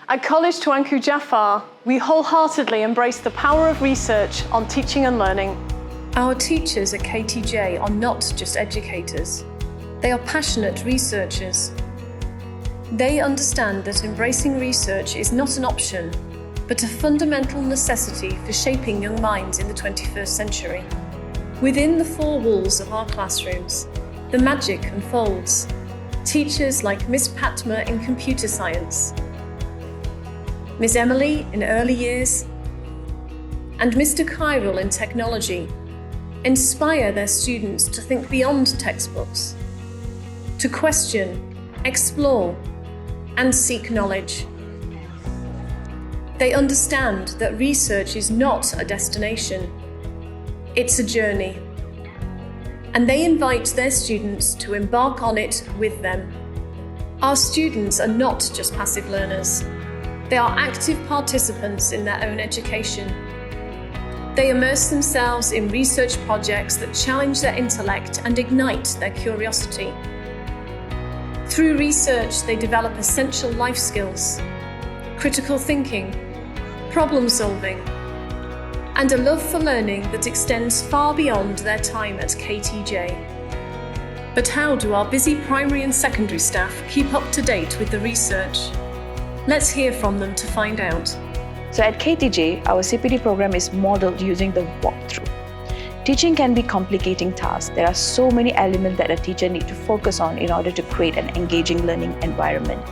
At College Tuanku Jafar, we wholeheartedly embrace the power of research on teaching and learning. Our teachers at KTJ are not just educators. They are passionate researchers. They understand that embracing research is not an option, but a fundamental necessity for shaping young minds in the 21st century. Within the four walls of our classrooms, the magic unfolds. Teachers like Miss Patma in computer science, Miss Emily in early years, and Mr. Kyril in technology inspire their students to think beyond textbooks, to question, explore, and seek knowledge. They understand that research is not a destination, it's a journey. And they invite their students to embark on it with them. Our students are not just passive learners. They are active participants in their own education. They immerse themselves in research projects that challenge their intellect and ignite their curiosity. Through research, they develop essential life skills, critical thinking, problem solving, and a love for learning that extends far beyond their time at KTJ. But how do our busy primary and secondary staff keep up to date with the research? Let's hear from them to find out. So at KTJ, our CPD program is modeled using the walkthrough. Teaching can be a complicating task. There are so many elements that a teacher needs to focus on in order to create an engaging learning environment.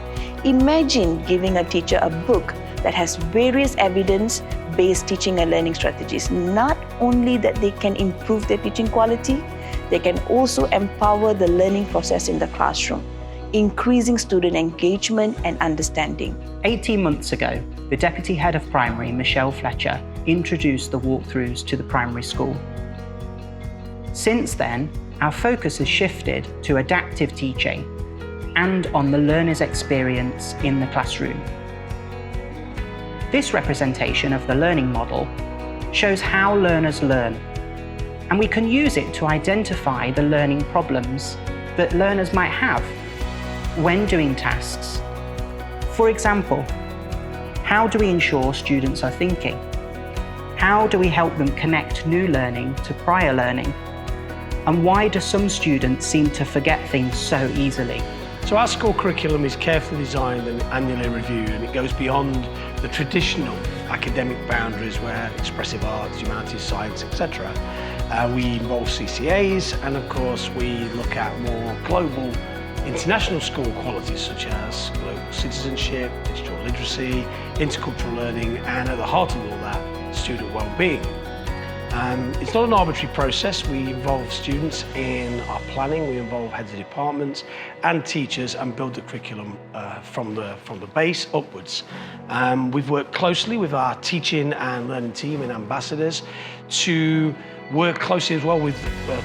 Imagine giving a teacher a book that has various evidence-based teaching and learning strategies. Not only that they can improve their teaching quality, they can also empower the learning process in the classroom, increasing student engagement and understanding. 18 months ago, the Deputy Head of Primary, Michelle Fletcher, introduced the walkthroughs to the primary school. Since then, our focus has shifted to adaptive teaching and on the learner's experience in the classroom. This representation of the learning model shows how learners learn, and we can use it to identify the learning problems that learners might have when doing tasks. For example, how do we ensure students are thinking? How do we help them connect new learning to prior learning? And why do some students seem to forget things so easily? So our school curriculum is carefully designed and annually reviewed, and it goes beyond the traditional academic boundaries where expressive arts, humanities, science, etc. We involve CCAs, and of course we look at more global international school qualities such as global citizenship, digital literacy, intercultural learning, and at the heart of all that, student well-being. It's not an arbitrary process. We involve students in our planning, we involve heads of departments and teachers, and build the curriculum from the base upwards. We've worked closely with our teaching and learning team and ambassadors to work closely as well with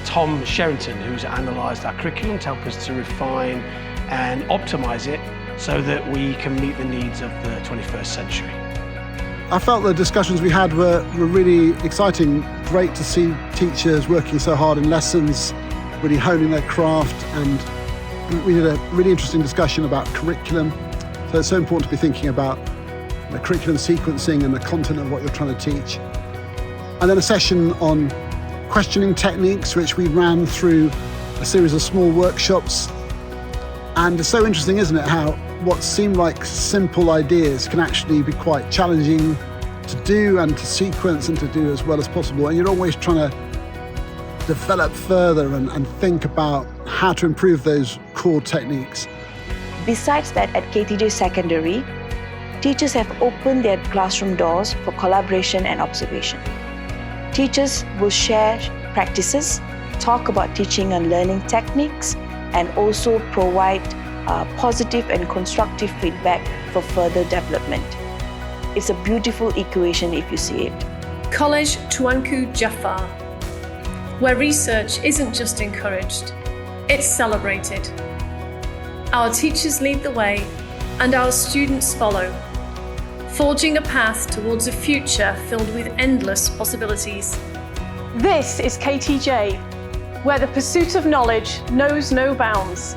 Tom Sherrington, who's analysed our curriculum to help us to refine and optimise it so that we can meet the needs of the 21st century. I felt the discussions we had were really exciting. Great to see teachers working so hard in lessons, really honing their craft, and we did a really interesting discussion about curriculum. So it's so important to be thinking about the curriculum sequencing and the content of what you're trying to teach. And then a session on questioning techniques, which we ran through a series of small workshops. And it's so interesting, isn't it, how what seem like simple ideas can actually be quite challenging to do and to sequence and to do as well as possible. And you're always trying to develop further and think about how to improve those core techniques. Besides that, at KTJ Secondary, teachers have opened their classroom doors for collaboration and observation. Teachers will share practices, talk about teaching and learning techniques, and also provide positive and constructive feedback for further development. It's a beautiful equation if you see it. College Tuanku Jafar, where research isn't just encouraged, it's celebrated. Our teachers lead the way and our students follow, forging a path towards a future filled with endless possibilities. This is KTJ, where the pursuit of knowledge knows no bounds.